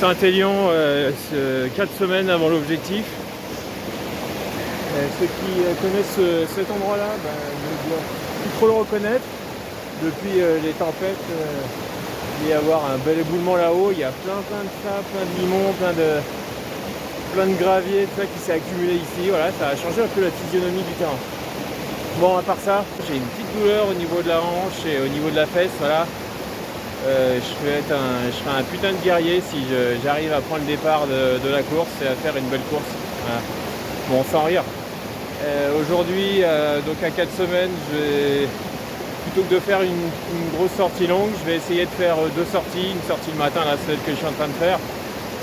Saint-Élion 4 semaines avant l'objectif. Ceux qui connaissent cet endroit-là ne doivent plus trop le reconnaître. Depuis les tempêtes, il va y avoir un bel éboulement là-haut. Il y a plein de sable, plein de limon, plein de gravier, tout ça qui s'est accumulé ici. Voilà, ça a changé un peu la physionomie du terrain. Bon, à part ça, j'ai une petite douleur au niveau de la hanche et au niveau de la fesse. Voilà. Je serai un putain de guerrier si j'arrive à prendre le départ de la course et à faire une belle course. Voilà. Bon, sans rire. Aujourd'hui, donc à 4 semaines, plutôt que de faire une grosse sortie longue, je vais essayer de faire 2 sorties. Une sortie le matin, là, celle que je suis en train de faire.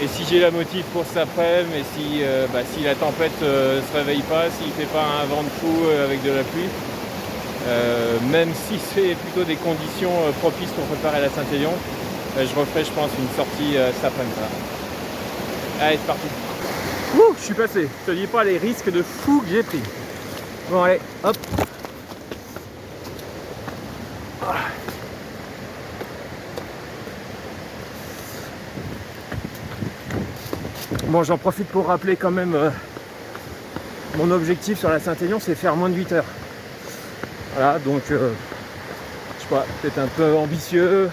Et si j'ai la motive pour cet après-midi, et si la tempête se réveille pas, s'il fait pas un vent de fou avec de la pluie, même si c'est plutôt des conditions propices pour préparer la Saint-Élion, je referai, je pense, une sortie cet après-midi. Allez, c'est parti. Ouh, je suis passé. Je te dis pas les risques de fou que j'ai pris. Bon, allez, hop. Bon, j'en profite pour rappeler quand même mon objectif sur la Saint-Élion, c'est faire moins de 8 heures. Voilà, donc je sais pas, peut-être un peu ambitieux.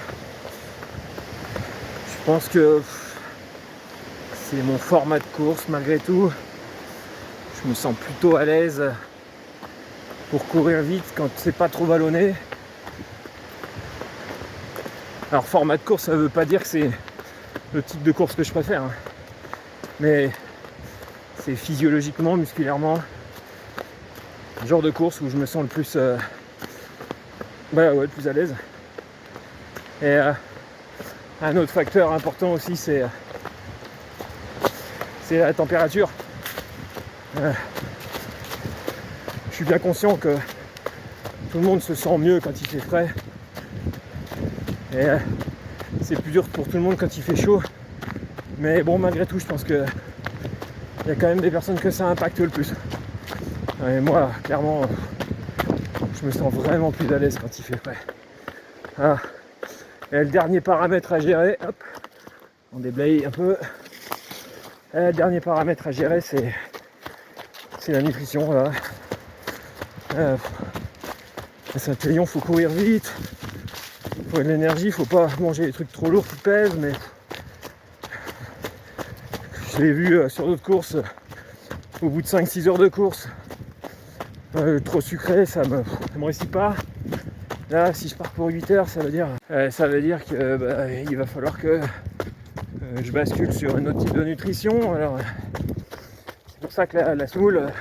Je pense que c'est mon format de course malgré tout. Je me sens plutôt à l'aise pour courir vite quand c'est pas trop vallonné. Alors format de course, ça veut pas dire que c'est le type de course que je préfère, hein. Mais c'est physiologiquement, musculairement, le genre de course où je me sens le plus le plus à l'aise. Et un autre facteur important aussi, c'est la température. Je suis bien conscient que tout le monde se sent mieux quand il fait frais. Et c'est plus dur pour tout le monde quand il fait chaud. Mais bon, malgré tout, je pense que il y a quand même des personnes que ça impacte le plus. Et moi, clairement, je me sens vraiment plus à l'aise quand il fait frais. Ah. Et le dernier paramètre à gérer, hop, on déblaye un peu. Et le dernier paramètre à gérer, c'est la nutrition. Là. À Saint-Élion, faut courir vite, faut de l'énergie, faut pas manger des trucs trop lourds qui pèsent, mais je l'ai vu sur d'autres courses, au bout de 5-6 heures de course, trop sucré, ça me réussit pas. Là, si je pars pour 8 heures, ça veut dire que il va falloir que je bascule sur un autre type de nutrition. Alors, c'est pour ça que la semoule,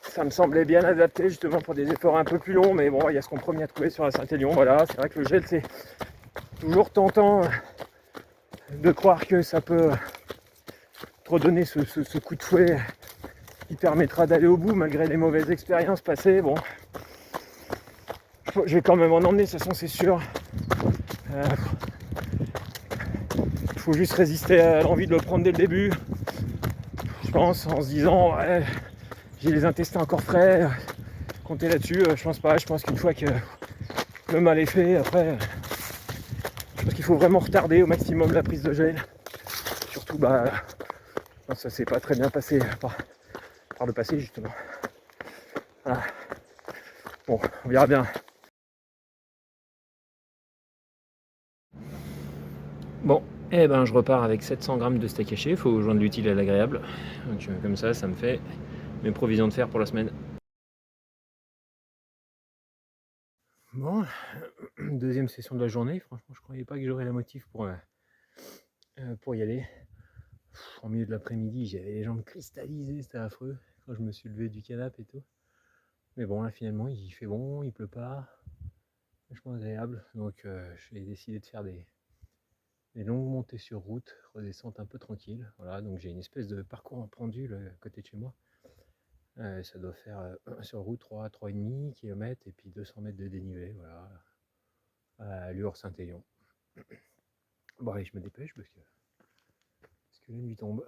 ça me semblait bien adapté justement pour des efforts un peu plus longs, mais bon, il y a ce compromis à trouver sur la Saint-Élion. Voilà, c'est vrai que le gel, c'est toujours tentant de croire que ça peut te redonner ce coup de fouet qui permettra d'aller au bout malgré les mauvaises expériences passées. Bon, je vais quand même en emmener, de toute façon, c'est sûr. Il faut juste résister à l'envie de le prendre dès le début. Je pense, en se disant, ouais, j'ai les intestins encore frais, compter là-dessus, je pense pas. Je pense qu'une fois que le mal est fait, après, je pense qu'il faut vraiment retarder au maximum la prise de gel. Surtout, ça s'est pas très bien passé par le passé, justement. Voilà. Bon, on verra bien. Bon, je repars avec 700 grammes de steak haché. Il faut joindre l'utile à l'agréable. Donc, comme ça me fait mes provisions de fer pour la semaine. Bon, deuxième session de la journée. Franchement, je croyais pas que j'aurais la motive pour y aller. En milieu de l'après-midi, j'avais les jambes cristallisées, c'était affreux quand je me suis levé du canapé et tout. Mais bon, là finalement, il fait bon, il pleut pas. Vachement agréable. Donc, j'ai décidé de faire des longues montées sur route, redescente un peu tranquille. Voilà, donc j'ai une espèce de parcours en pendule à côté de chez moi. Ça doit faire sur route 3,5 km et puis 200 mètres de dénivelé, voilà, à Lure-Saint-Élion. Bon allez, je me dépêche parce que la nuit tombe.